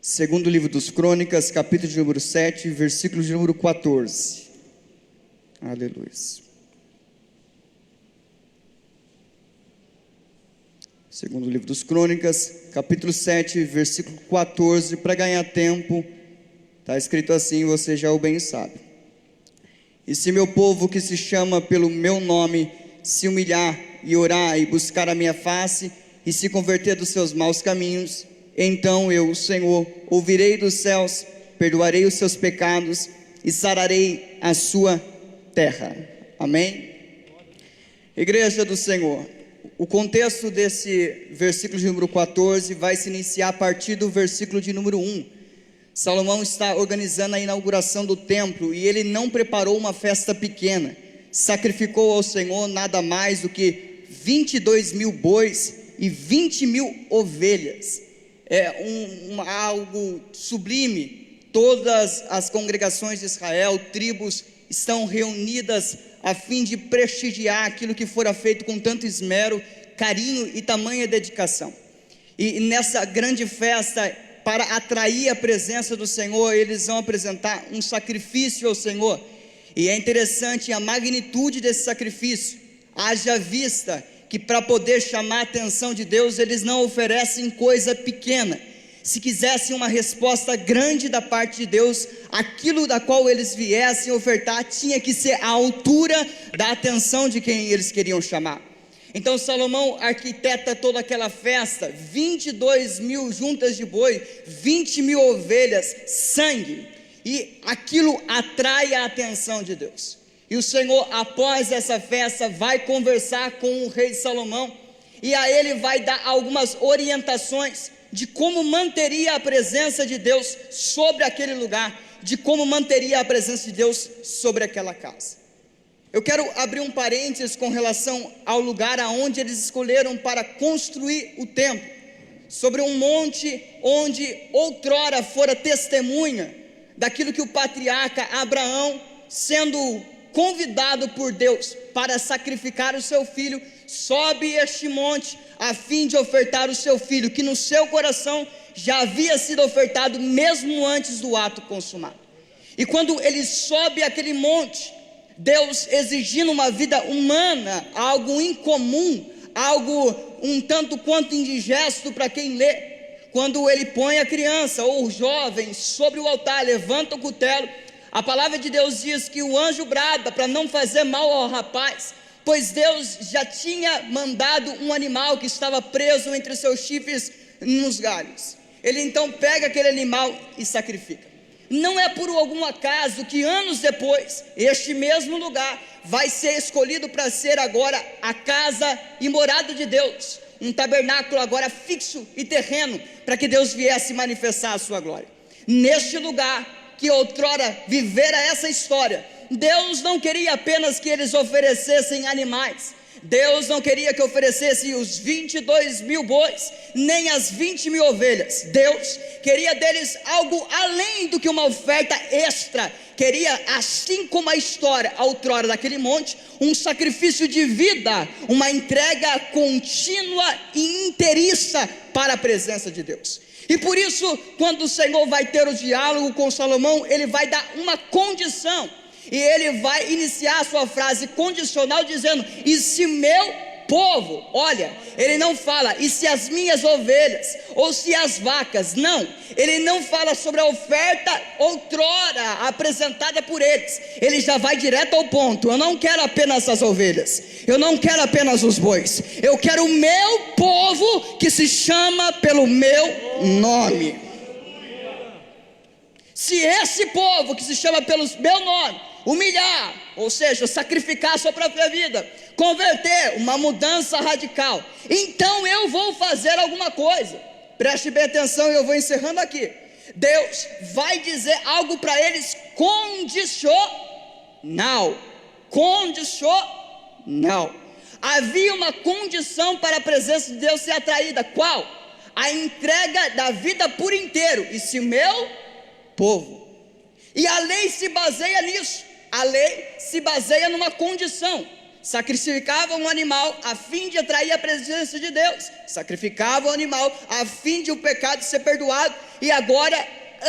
Segundo livro dos Crônicas, capítulo de número 7, versículo de número 14. Aleluia. Segundo livro dos Crônicas, capítulo 7, versículo 14. Para ganhar tempo, está escrito assim, você já o bem sabe. E se meu povo que se chama pelo meu nome se humilhar e orar e buscar a minha face e se converter dos seus maus caminhos, então eu, o Senhor, ouvirei dos céus, perdoarei os seus pecados e sararei a sua terra. Amém? Igreja do Senhor, o contexto desse versículo de número 14 vai se iniciar a partir do versículo de número 1. Salomão está organizando a inauguração do templo e ele não preparou uma festa pequena. Sacrificou ao Senhor nada mais do que 22 mil bois e 20 mil ovelhas. Algo sublime. Todas as congregações de Israel, tribos, estão reunidas a fim de prestigiar aquilo que fora feito com tanto esmero, carinho e tamanha dedicação. E nessa grande festa, para atrair a presença do Senhor, eles vão apresentar um sacrifício ao Senhor. E é interessante a magnitude desse sacrifício. Haja vista que para poder chamar a atenção de Deus, eles não oferecem coisa pequena. Se quisessem uma resposta grande da parte de Deus, aquilo da qual eles viessem ofertar, tinha que ser a altura da atenção de quem eles queriam chamar. Então Salomão arquiteta toda aquela festa, 22 mil juntas de boi, 20 mil ovelhas, sangue, e aquilo atrai a atenção de Deus. E o Senhor, após essa festa, vai conversar com o rei Salomão, e a ele vai dar algumas orientações de como manteria a presença de Deus sobre aquele lugar, de como manteria a presença de Deus sobre aquela casa. Eu quero abrir um parênteses com relação ao lugar aonde eles escolheram para construir o templo, sobre um monte onde outrora fora testemunha daquilo que o patriarca Abraão, sendo convidado por Deus para sacrificar o seu filho, sobe este monte a fim de ofertar o seu filho, que no seu coração já havia sido ofertado mesmo antes do ato consumado. E quando ele sobe aquele monte, Deus exigindo uma vida humana, algo incomum, algo um tanto quanto indigesto para quem lê, quando ele põe a criança ou o jovem sobre o altar, levanta o cutelo, a palavra de Deus diz que o anjo brada para não fazer mal ao rapaz, pois Deus já tinha mandado um animal que estava preso entre seus chifres nos galhos. Ele então pega aquele animal e sacrifica. Não é por algum acaso que anos depois, este mesmo lugar vai ser escolhido para ser agora a casa e morada de Deus, um tabernáculo agora fixo e terreno, para que Deus viesse manifestar a sua glória. Neste lugar que outrora vivera essa história, Deus não queria apenas que eles oferecessem animais, Deus não queria que oferecesse os 22 mil bois, nem as 20 mil ovelhas. Deus queria deles algo além do que uma oferta extra. Queria, assim como a história outrora daquele monte, um sacrifício de vida, uma entrega contínua e inteiriça para a presença de Deus. E por isso, quando o Senhor vai ter o diálogo com Salomão, ele vai dar uma condição. E ele vai iniciar a sua frase condicional dizendo: e se meu povo, olha, ele não fala, e se as minhas ovelhas, ou se as vacas, não, ele não fala sobre a oferta outrora apresentada por eles, ele já vai direto ao ponto. Eu não quero apenas as ovelhas, eu não quero apenas os bois, eu quero o meu povo que se chama pelo meu nome. Se esse povo que se chama pelo meu nome humilhar, ou seja, sacrificar a sua própria vida, converter, uma mudança radical, então eu vou fazer alguma coisa. Preste bem atenção e eu vou encerrando aqui. Deus vai dizer algo para eles condicional. Havia uma condição para a presença de Deus ser atraída. Qual? A entrega da vida por inteiro. E se meu povo, e a lei se baseia nisso. A lei se baseia numa condição. sacrificavam um animal a fim de atrair a presença de Deus, sacrificavam o animal a fim de o pecado ser perdoado, e agora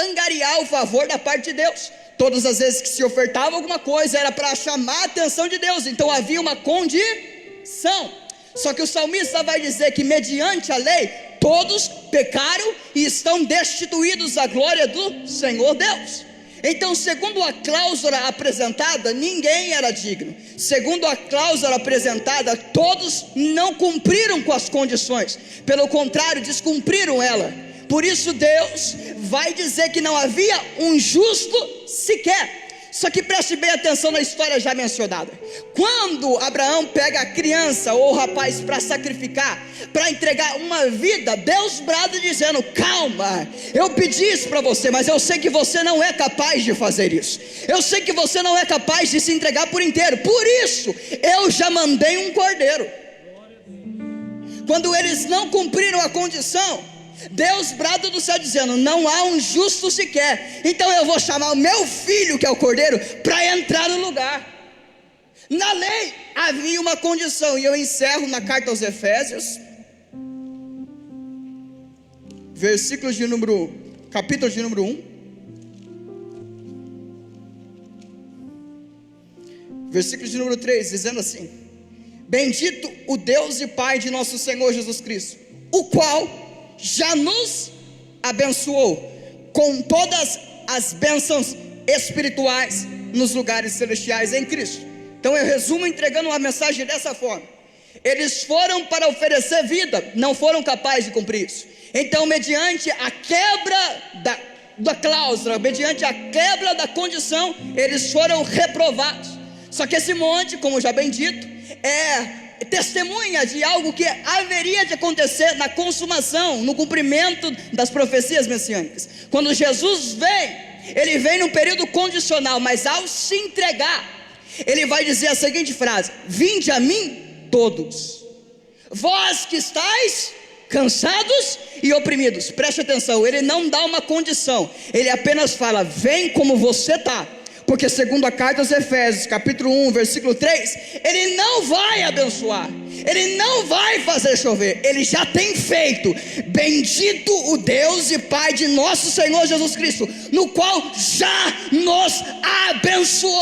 angariar o favor da parte de Deus. Todas as vezes que se ofertava alguma coisa, era para chamar a atenção de Deus, então havia uma condição. Só que o salmista vai dizer que mediante a lei, todos pecaram e estão destituídos da glória do Senhor Deus. Então, segundo a cláusula apresentada, ninguém era digno. Segundo a cláusula apresentada, todos não cumpriram com as condições, pelo contrário, descumpriram ela. Por isso Deus vai dizer que não havia um justo sequer. Só que preste bem atenção na história já mencionada. Quando Abraão pega a criança ou o rapaz para sacrificar, para entregar uma vida, Deus brada dizendo: calma, eu pedi isso para você, mas eu sei que você não é capaz de fazer isso. Eu sei que você não é capaz de se entregar por inteiro. Por isso, eu já mandei um cordeiro. Quando eles não cumpriram a condição, Deus brada do céu dizendo: não há um justo sequer, então eu vou chamar o meu filho, que é o cordeiro, para entrar no lugar. Na lei havia uma condição, e eu encerro na carta aos Efésios, capítulo de número 1, versículo de número 3, dizendo assim: bendito o Deus e Pai de nosso Senhor Jesus Cristo, o qual já nos abençoou com todas as bênçãos espirituais nos lugares celestiais em Cristo. Então eu resumo entregando uma mensagem dessa forma: eles foram para oferecer vida, não foram capazes de cumprir isso. Então, mediante a quebra da cláusula, mediante a quebra da condição, eles foram reprovados. Só que esse monte, como já bem dito, é testemunha de algo que haveria de acontecer na consumação, no cumprimento das profecias messiânicas. Quando Jesus vem, ele vem num período condicional, mas ao se entregar, ele vai dizer a seguinte frase: vinde a mim todos, vós que estáis cansados e oprimidos. Preste atenção, ele não dá uma condição, ele apenas fala: vem como você está. Porque segundo a carta aos Efésios, capítulo 1, versículo 3, ele não vai abençoar, ele não vai fazer chover, ele já tem feito. Bendito o Deus e Pai de nosso Senhor Jesus Cristo, no qual já nos abençoou.